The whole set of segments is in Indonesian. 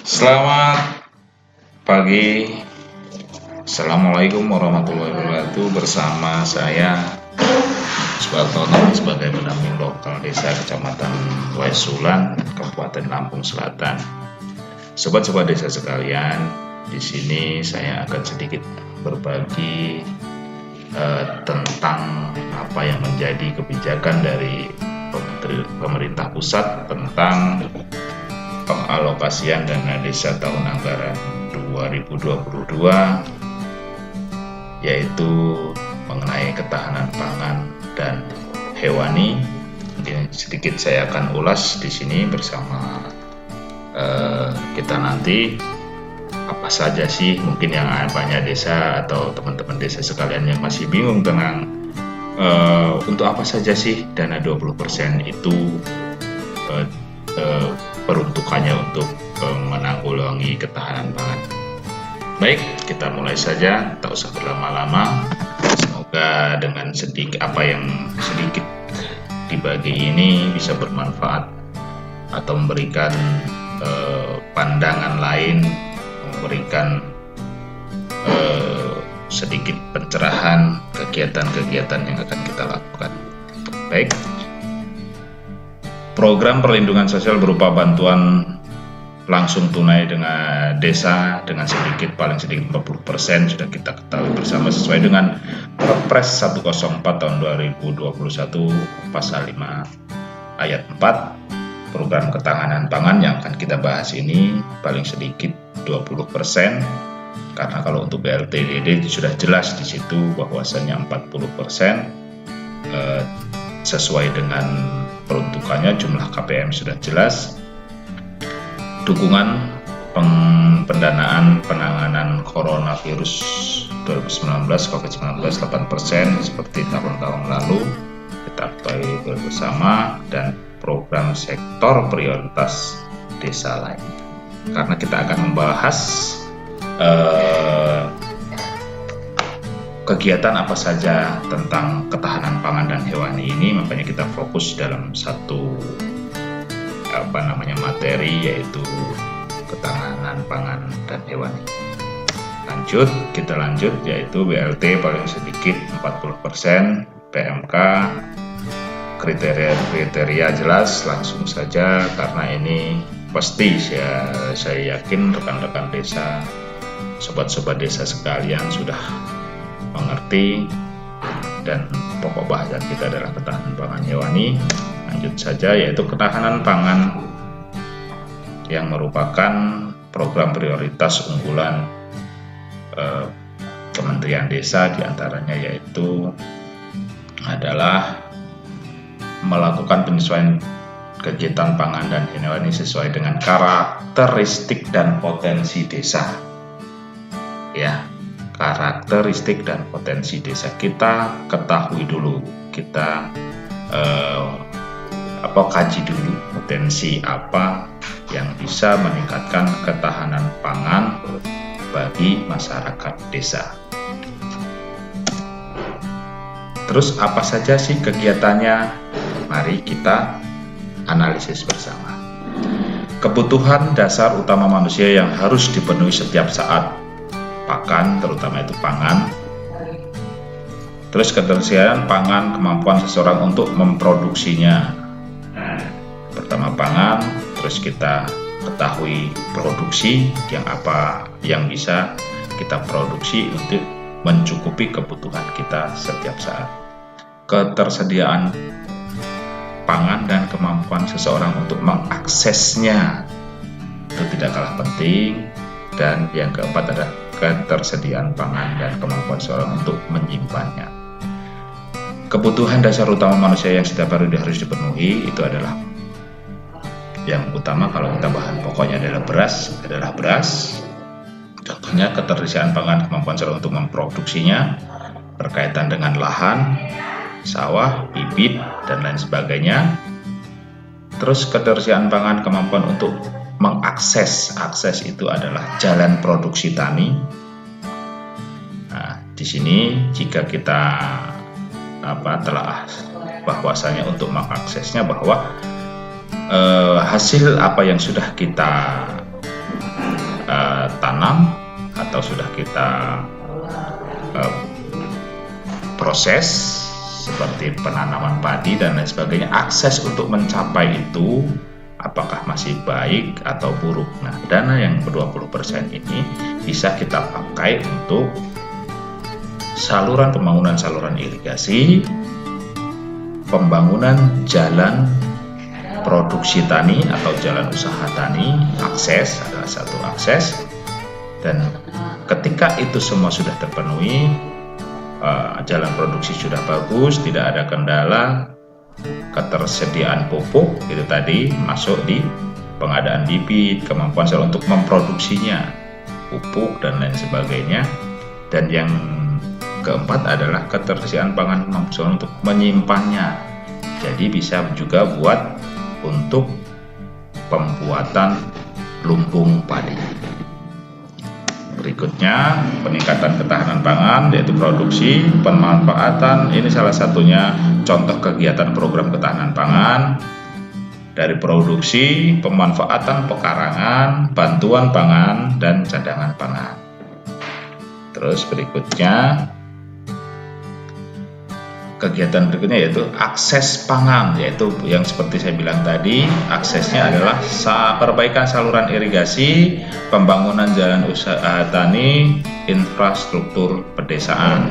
Selamat pagi, Assalamualaikum warahmatullahi wabarakatuh. Bersama saya Supartono sebagai pendamping lokal desa Kecamatan Wesulan, Kabupaten Lampung Selatan. Sobat-sobat desa sekalian, di sini saya akan sedikit berbagi tentang apa yang menjadi kebijakan dari pemerintah pusat tentang pengalokasian dana desa tahun anggaran 2022, yaitu mengenai ketahanan pangan dan hewani. Mungkin sedikit saya akan ulas di sini bersama kita nanti. Apa saja sih mungkin yang banyak desa atau teman-teman desa sekalian yang masih bingung tentang untuk apa saja sih dana 20% itu peruntukannya untuk menanggulangi ketahanan pangan. Baik, kita mulai saja, tak usah berlama-lama. Semoga dengan sedikit dibagi ini bisa bermanfaat atau memberikan pandangan lain, memberikan sedikit pencerahan kegiatan-kegiatan yang akan kita lakukan. Baik. Program perlindungan sosial berupa bantuan langsung tunai dengan desa dengan paling sedikit 40% sudah kita ketahui bersama sesuai dengan Perpres 104 tahun 2021 pasal 5 ayat 4. Program ketahanan pangan yang akan kita bahas ini paling sedikit 20%, karena kalau untuk BLT-DD sudah jelas di situ bahwasanya 40% sesuai dengan peruntukannya, jumlah KPM sudah jelas. Dukungan pendanaan penanganan coronavirus 2019 COVID-19 8% seperti tahun-tahun lalu kita ketahui bersama, dan program sektor prioritas desa lain. Karena kita akan membahas kegiatan apa saja tentang ketahanan pangan dan hewani ini, makanya kita fokus dalam satu materi, yaitu ketahanan pangan dan hewani. Kita lanjut yaitu BLT paling sedikit 40%, PMK kriteria jelas, langsung saja karena ini pasti saya yakin rekan-rekan desa, sobat-sobat desa sekalian sudah mengerti, dan pokok bahasan kita adalah ketahanan pangan hewani. Lanjut saja yaitu ketahanan pangan yang merupakan program prioritas unggulan Kementerian Desa, diantaranya yaitu adalah melakukan penyesuaian kegiatan pangan dan hewani sesuai dengan karakteristik dan potensi desa. Ya, karakteristik dan potensi desa kita ketahui dulu, kita kaji dulu potensi apa yang bisa meningkatkan ketahanan pangan bagi masyarakat desa. Terus apa saja sih kegiatannya? Mari kita analisis bersama. Kebutuhan dasar utama manusia yang harus dipenuhi setiap saat, pakan, terutama itu pangan. Terus ketersediaan pangan, kemampuan seseorang untuk memproduksinya. Pertama pangan, terus kita ketahui produksi yang apa yang bisa kita produksi untuk mencukupi kebutuhan kita setiap saat. Ketersediaan pangan dan kemampuan seseorang untuk mengaksesnya itu tidak kalah penting. Dan yang keempat adalah ketersediaan pangan dan kemampuan seseorang untuk menyimpannya. Kebutuhan dasar utama manusia yang setiap hari harus dipenuhi itu adalah yang utama, kalau kita bahan pokoknya adalah beras. Contohnya ketersediaan pangan, kemampuan seseorang untuk memproduksinya, berkaitan dengan lahan, sawah, bibit, dan lain sebagainya. Terus ketersediaan pangan, kemampuan untuk mengakses, akses itu adalah jalan produksi tani. Nah, di sini jika kita telah bahwasanya untuk mengaksesnya bahwa hasil apa yang sudah kita kita proses seperti penanaman padi dan lain sebagainya, akses untuk mencapai itu apakah masih baik atau buruk. Nah, dana yang 20% ini bisa kita pakai untuk pembangunan saluran irigasi, pembangunan jalan produksi tani atau jalan usaha tani, akses adalah satu akses. Dan ketika itu semua sudah terpenuhi, jalan produksi sudah bagus, tidak ada kendala, ketersediaan pupuk itu tadi masuk di pengadaan bibit, kemampuan sel untuk memproduksinya, pupuk dan lain sebagainya. Dan yang keempat adalah ketersediaan pangan, kemampuan untuk menyimpannya. Jadi bisa juga buat untuk pembuatan lumbung padi. Berikutnya peningkatan ketahanan pangan, yaitu produksi, pemanfaatan. Ini salah satunya contoh kegiatan program ketahanan pangan, dari produksi, pemanfaatan pekarangan, bantuan pangan, dan cadangan pangan. Terus berikutnya kegiatan berikutnya yaitu akses pangan, yaitu yang seperti saya bilang tadi, aksesnya adalah perbaikan saluran irigasi, pembangunan jalan usaha tani, infrastruktur pedesaan.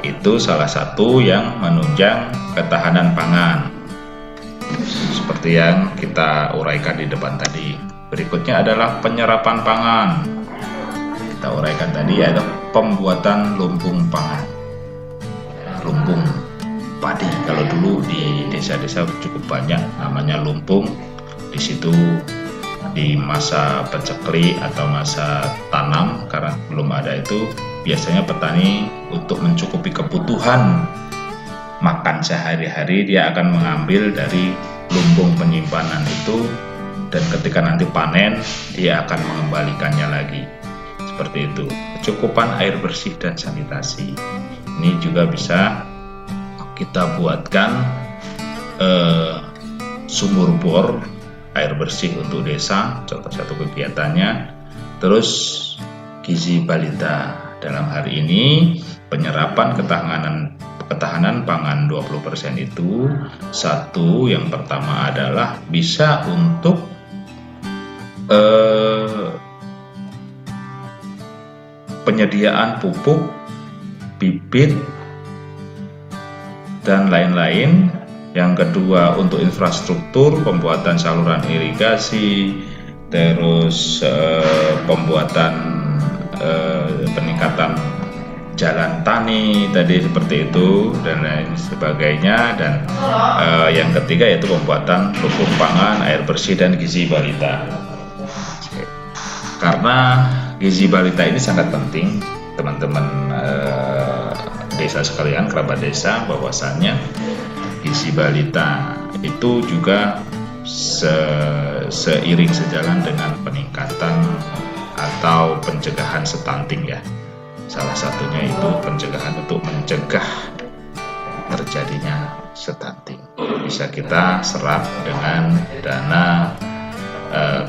Itu salah satu yang menunjang ketahanan pangan, seperti yang kita uraikan di depan tadi. Berikutnya adalah penyerapan pangan. Kita uraikan tadi yaitu pembuatan lumbung pangan, lumbung padi. Kalau dulu di desa-desa cukup banyak namanya lumbung. Di situ di masa paceklik atau masa tanam, karena belum ada itu, biasanya petani untuk mencukupi kebutuhan makan sehari-hari dia akan mengambil dari lumbung penyimpanan itu, dan ketika nanti panen dia akan mengembalikannya lagi. Seperti itu. Kecukupan air bersih dan sanitasi. Ini juga bisa kita buatkan sumur bor air bersih untuk desa, contoh satu kegiatannya. Terus gizi balita, dalam hari ini penyerapan ketahanan pangan 20% itu satu, yang pertama adalah bisa untuk penyediaan pupuk, bibit, dan lain-lain. Yang kedua untuk infrastruktur, pembuatan saluran irigasi, terus pembuatan peningkatan jalan tani tadi seperti itu dan lain sebagainya. Dan yang ketiga yaitu pembuatan lumbung pangan, air bersih, dan gizi balita. Karena gizi balita ini sangat penting, teman-teman desa sekalian, kerabat desa, bahwasannya gizi balita itu juga seiring sejalan dengan peningkatan atau pencegahan stunting ya. Salah satunya itu pencegahan untuk mencegah terjadinya stunting. Bisa kita serap dengan dana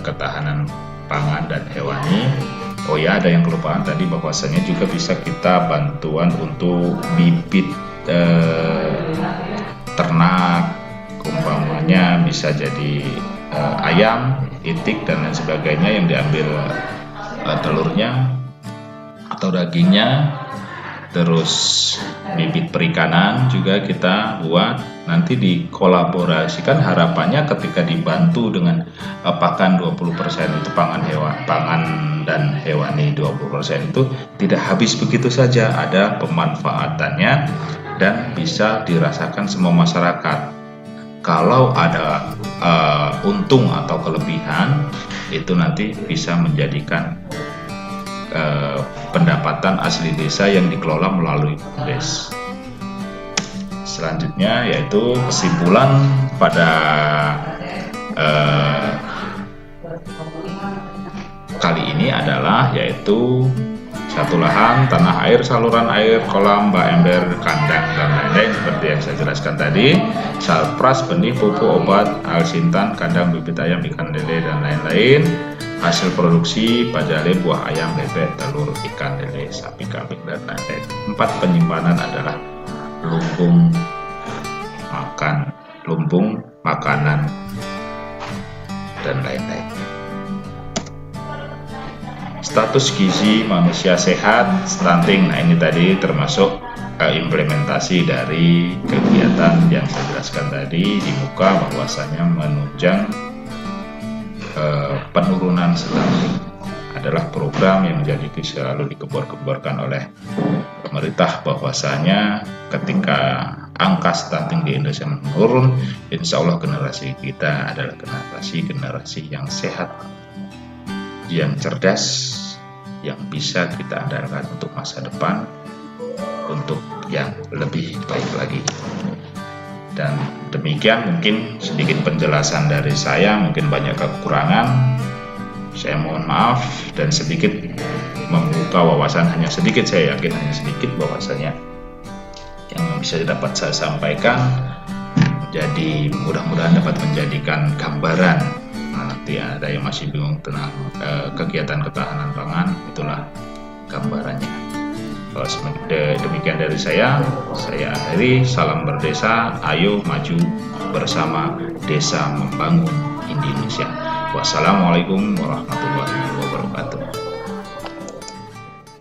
ketahanan pangan dan hewani. Oh ya, ada yang kelupaan tadi, bahwasanya juga bisa kita bantuan untuk bibit ternak, umpamanya bisa jadi ayam, itik, dan lain sebagainya yang diambil telurnya atau dagingnya. Terus bibit perikanan juga kita buat, nanti dikolaborasikan. Harapannya ketika dibantu dengan pakan 20% itu pangan dan hewani 20% itu tidak habis begitu saja, ada pemanfaatannya dan bisa dirasakan semua masyarakat. Kalau ada untung atau kelebihan, itu nanti bisa menjadikan pendapatan asli desa yang dikelola melalui BUMDes. Selanjutnya yaitu kesimpulan pada kali ini adalah yaitu satu, lahan, tanah air, saluran air, kolam, bak ember, kandang, dan lain-lain seperti yang saya jelaskan tadi. Salpras, benih, pupuk, obat, alsintan, kandang, bibit ayam, ikan lele, dan lain-lain. hasil produksi pajale, buah ayam, bebek, telur, ikan, lele, sapi, kambing, dan lain-lain. 4 penyimpanan adalah lumbung makanan, dan lain-lain. Status gizi manusia sehat, stunting. Nah, ini tadi termasuk implementasi dari kegiatan yang saya jelaskan tadi di muka, bahwasanya menunjang penurunan stunting adalah program yang selalu dikebor-keborkan oleh pemerintah, bahwasanya ketika angka stunting di Indonesia menurun, insya Allah generasi kita adalah generasi yang sehat, yang cerdas, yang bisa kita andalkan untuk masa depan, untuk yang lebih baik lagi. Dan demikian mungkin sedikit penjelasan dari saya, mungkin banyak kekurangan, saya mohon maaf, dan sedikit membuka wawasan, hanya sedikit, saya yakin hanya sedikit bahwasanya yang bisa dapat saya sampaikan. Jadi mudah-mudahan dapat menjadikan gambaran. Nanti ada yang masih bingung tentang kegiatan ketahanan pangan, itulah gambarannya. Demikian dari saya akhiri. Salam berdesa, ayo maju bersama desa membangun Indonesia. Wassalamualaikum warahmatullahi wabarakatuh.